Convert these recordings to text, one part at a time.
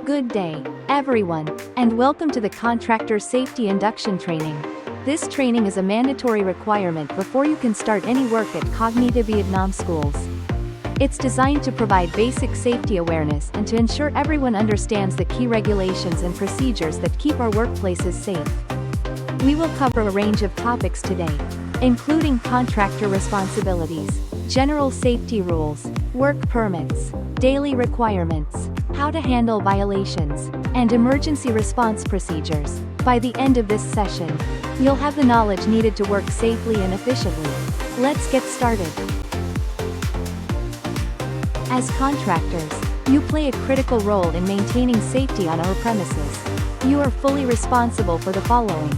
Good day, everyone, and welcome to the Contractor Safety Induction Training. This training is a mandatory requirement before you can start any work at Cognita Vietnam schools. It's designed to provide basic safety awareness and to ensure everyone understands the key regulations and procedures that keep our workplaces safe. We will cover a range of topics today, including contractor responsibilities, general safety rules, work permits, daily requirements, how to handle violations, and emergency response procedures. By the end of this session, you'll have the knowledge needed to work safely and efficiently. Let's get started. As contractors, you play a critical role in maintaining safety on our premises. You are fully responsible for the following: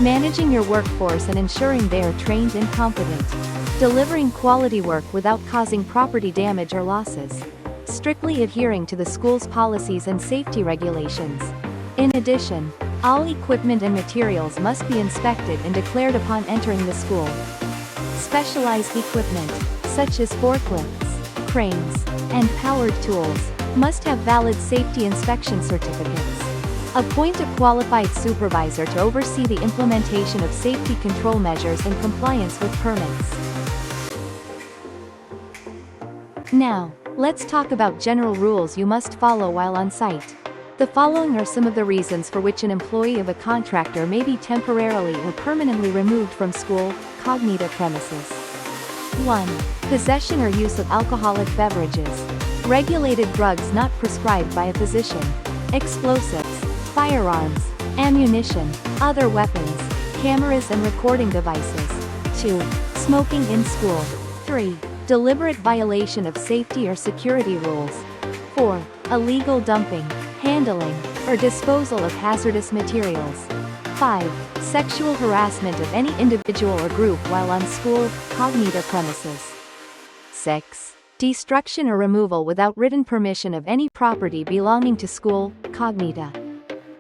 managing your workforce and ensuring they are trained and competent, delivering quality work without causing property damage or losses, strictly adhering to the school's policies and safety regulations. In addition, all equipment and materials must be inspected and declared upon entering the school. Specialized equipment, such as forklifts, cranes, and powered tools, must have valid safety inspection certificates. Appoint a qualified supervisor to oversee the implementation of safety control measures and compliance with permits. Now, let's talk about general rules you must follow while on site. The following are some of the reasons for which an employee of a contractor may be temporarily or permanently removed from school, Cognita premises. 1. Possession or use of alcoholic beverages, regulated drugs not prescribed by a physician, explosives, firearms, ammunition, other weapons, cameras and recording devices. 2. Smoking in school. 3. Deliberate violation of safety or security rules. 4. Illegal dumping, handling, or disposal of hazardous materials. 5. Sexual harassment of any individual or group while on school, Cognita premises. 6. Destruction or removal without written permission of any property belonging to school, Cognita.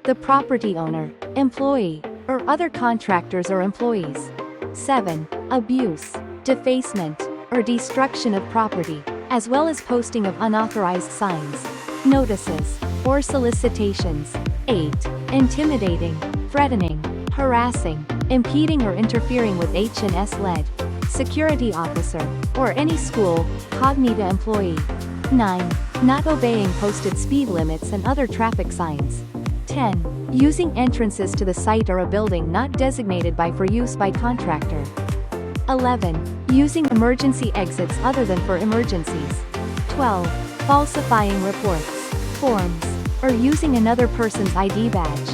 The property owner, employee, or other contractors or employees. 7. Abuse, defacement, or destruction of property, as well as posting of unauthorized signs, notices, or solicitations. 8. Intimidating, threatening, harassing, impeding or interfering with H&S-led, security officer, or any school, Cognita employee. 9. Not obeying posted speed limits and other traffic signs. 10. Using entrances to the site or a building not designated for use by contractor. 11. Using emergency exits other than for emergencies. 12. Falsifying reports, forms, or using another person's ID badge.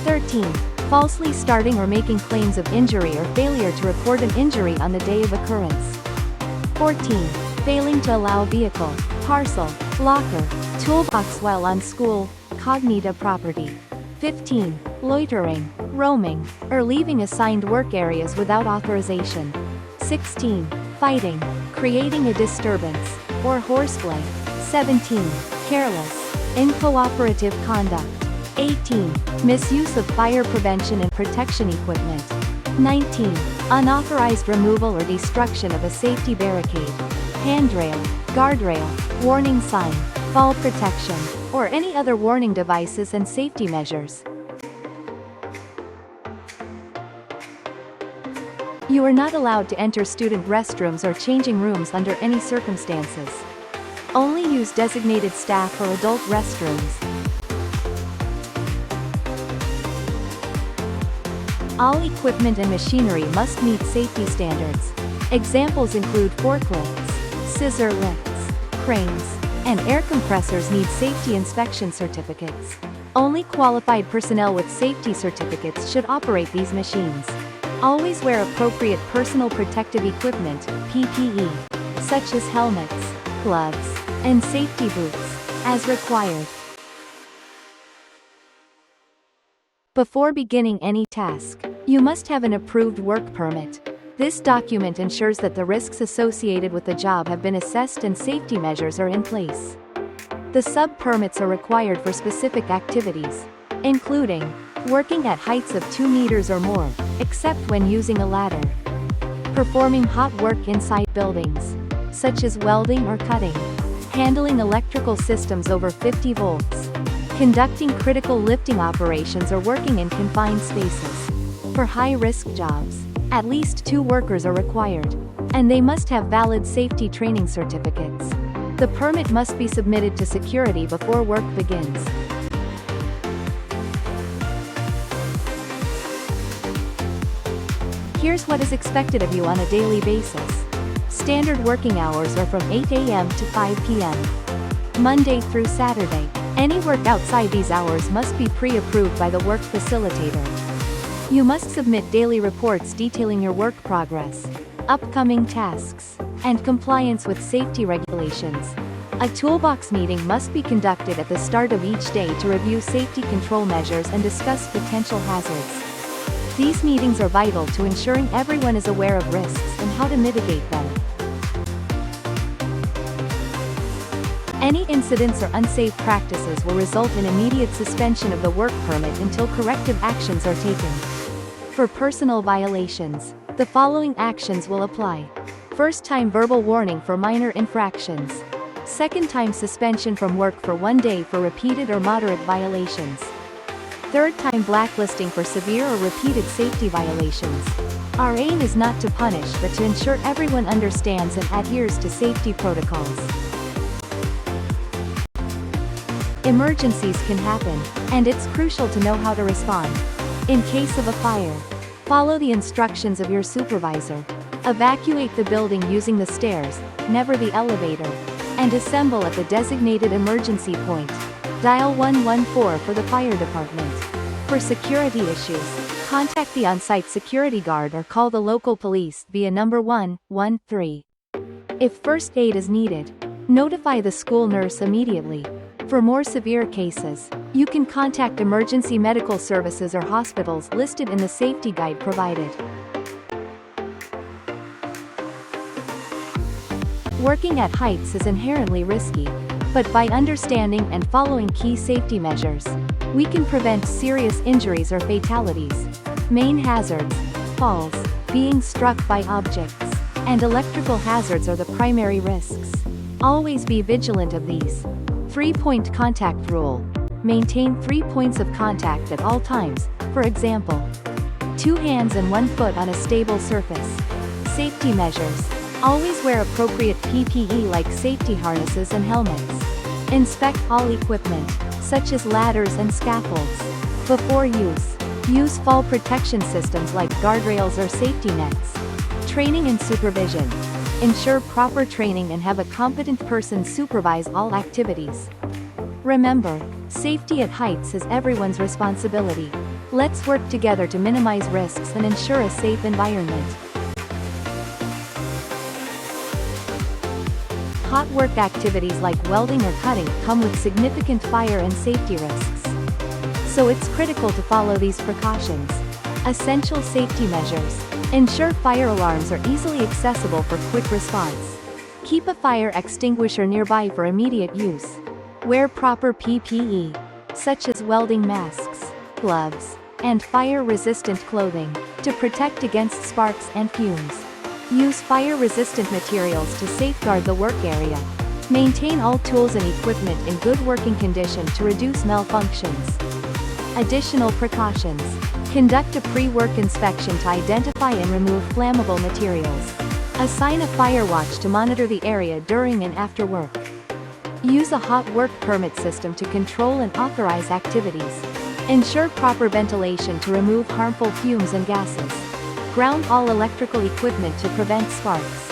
13. Falsely starting or making claims of injury or failure to report an injury on the day of occurrence. 14. Failing to allow vehicle, parcel, locker, toolbox while on school, Cognita property. 15. Loitering, roaming, or leaving assigned work areas without authorization. 16. Fighting, creating a disturbance, or horseplay. 17. Careless, uncooperative conduct. 18. Misuse of fire prevention and protection equipment. 19. Unauthorized removal or destruction of a safety barricade, handrail, guardrail, warning sign, fall protection, or any other warning devices and safety measures. You are not allowed to enter student restrooms or changing rooms under any circumstances. Only use designated staff or adult restrooms. All equipment and machinery must meet safety standards. Examples include forklifts, scissor lifts, cranes, and air compressors need safety inspection certificates. Only qualified personnel with safety certificates should operate these machines. Always wear appropriate personal protective equipment, PPE, such as helmets, gloves, and safety boots, as required. Before beginning any task, you must have an approved work permit. This document ensures that the risks associated with the job have been assessed and safety measures are in place. The sub-permits are required for specific activities, including working at heights of 2 meters or more, except when using a ladder. Performing hot work inside buildings, such as welding or cutting. Handling electrical systems over 50 volts. conducting critical lifting operations or working in confined spaces. For high-risk jobs, at least 2 workers are required, and they must have valid safety training certificates. The permit must be submitted to security before work begins. Here's what is expected of you on a daily basis. Standard working hours are from 8 a.m. to 5 p.m. Monday through Saturday. Any work outside these hours must be pre-approved by the work facilitator. You must submit daily reports detailing your work progress, upcoming tasks, and compliance with safety regulations. A toolbox meeting must be conducted at the start of each day to review safety control measures and discuss potential hazards. These meetings are vital to ensuring everyone is aware of risks and how to mitigate them. Any incidents or unsafe practices will result in immediate suspension of the work permit until corrective actions are taken. For personal violations, the following actions will apply. First-time verbal warning for minor infractions. Second-time suspension from work for 1 day for repeated or moderate violations. Third-time blacklisting for severe or repeated safety violations. Our aim is not to punish but to ensure everyone understands and adheres to safety protocols. Emergencies can happen, and it's crucial to know how to respond. In case of a fire, follow the instructions of your supervisor. Evacuate the building using the stairs, never the elevator, and assemble at the designated emergency point. Dial 114 for the fire department. For security issues, contact the on-site security guard or call the local police via number 113. If first aid is needed, notify the school nurse immediately. For more severe cases, you can contact emergency medical services or hospitals listed in the safety guide provided. Working at heights is inherently risky, but by understanding and following key safety measures, we can prevent serious injuries or fatalities. Main hazards, falls, being struck by objects, and electrical hazards are the primary risks. Always be vigilant of these. 3-point contact rule. Maintain 3 points of contact at all times, for example, 2 hands and 1 foot on a stable surface. Safety measures. Always wear appropriate PPE like safety harnesses and helmets. Inspect all equipment, such as ladders and scaffolds. Before use, use fall protection systems like guardrails or safety nets. Training and supervision. Ensure proper training and have a competent person supervise all activities. Remember, safety at heights is everyone's responsibility. Let's work together to minimize risks and ensure a safe environment. Hot work activities like welding or cutting come with significant fire and safety risks. So it's critical to follow these precautions. Essential safety measures. Ensure fire alarms are easily accessible for quick response. Keep a fire extinguisher nearby for immediate use. Wear proper PPE, such as welding masks, gloves, and fire-resistant clothing, to protect against sparks and fumes. Use fire-resistant materials to safeguard the work area. Maintain all tools and equipment in good working condition to reduce malfunctions. Additional precautions. Conduct a pre-work inspection to identify and remove flammable materials. Assign a fire watch to monitor the area during and after work. Use a hot work permit system to control and authorize activities. Ensure proper ventilation to remove harmful fumes and gases. Ground all electrical equipment to prevent sparks.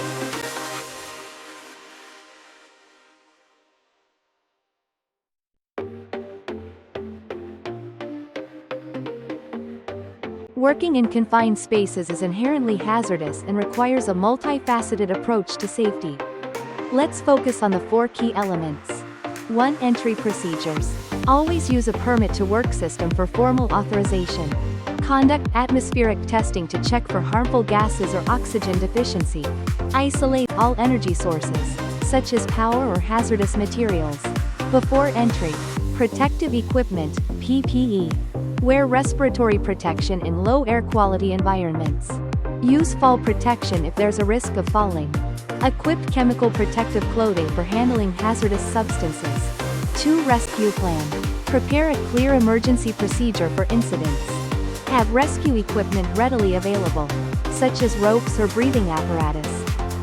Working in confined spaces is inherently hazardous and requires a multifaceted approach to safety. Let's focus on the 4 key elements. 1. Entry procedures. Always use a permit to work system for formal authorization. Conduct atmospheric testing to check for harmful gases or oxygen deficiency. Isolate all energy sources, such as power or hazardous materials. Before entry, protective equipment, PPE. Wear respiratory protection in low air quality environments. Use fall protection if there's a risk of falling. Equip chemical protective clothing for handling hazardous substances. 2. Rescue plan. Prepare a clear emergency procedure for incidents. Have rescue equipment readily available, such as ropes or breathing apparatus.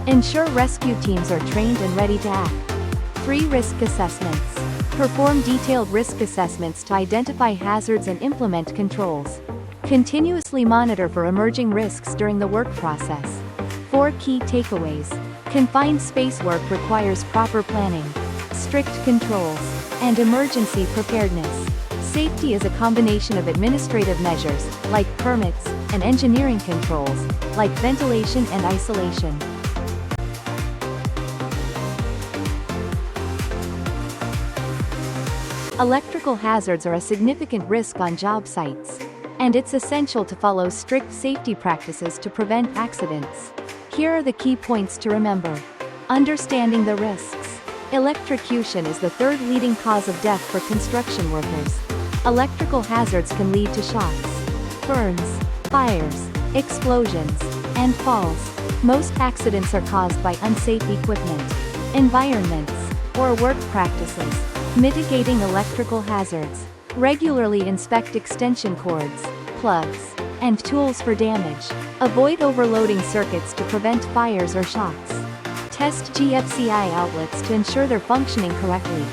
Ensure rescue teams are trained and ready to act. 3. Risk assessments. Perform detailed risk assessments to identify hazards and implement controls. Continuously monitor for emerging risks during the work process. 4. Key takeaways. Confined space work requires proper planning, strict controls, and emergency preparedness. Safety is a combination of administrative measures, like permits, and engineering controls, like ventilation and isolation. Electrical hazards are a significant risk on job sites, and it's essential to follow strict safety practices to prevent accidents. Here are the key points to remember. Understanding the risks. Electrocution is the third leading cause of death for construction workers. Electrical hazards can lead to shocks, burns, fires, explosions, and falls. Most accidents are caused by unsafe equipment, environments, or work practices. Mitigating electrical hazards. Regularly inspect extension cords, plugs, and tools for damage. Avoid overloading circuits to prevent fires or shocks. Test GFCI outlets to ensure they're functioning correctly.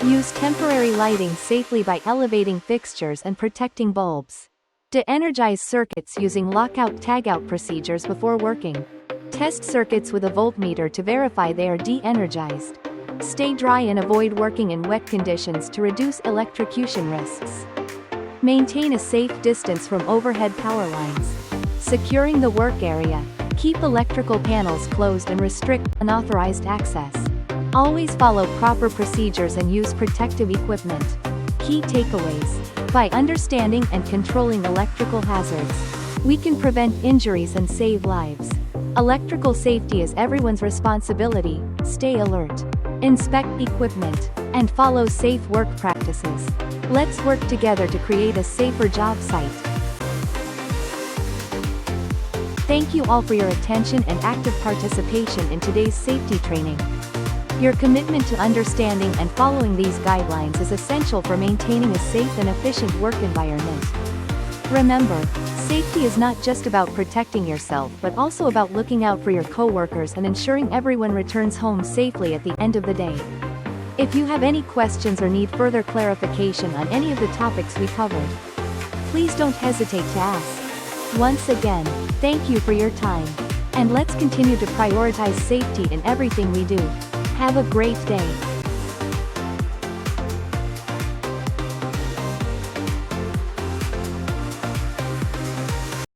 Use temporary lighting safely by elevating fixtures and protecting bulbs. De-energize circuits using lockout-tagout procedures before working. Test circuits with a voltmeter to verify they are de-energized. Stay dry and avoid working in wet conditions to reduce electrocution risks. Maintain a safe distance from overhead power lines. Securing the work area. Keep electrical panels closed and restrict unauthorized access. Always follow proper procedures and use protective equipment. Key takeaways. By understanding and controlling electrical hazards, we can prevent injuries and save lives. Electrical safety is everyone's responsibility. Stay alert. Inspect equipment, and follow safe work practices. Let's work together to create a safer job site. Thank you all for your attention and active participation in today's safety training. Your commitment to understanding and following these guidelines is essential for maintaining a safe and efficient work environment. Remember, safety is not just about protecting yourself but also about looking out for your coworkers and ensuring everyone returns home safely at the end of the day. If you have any questions or need further clarification on any of the topics we covered, please don't hesitate to ask. Once again, thank you for your time. And let's continue to prioritize safety in everything we do. Have a great day.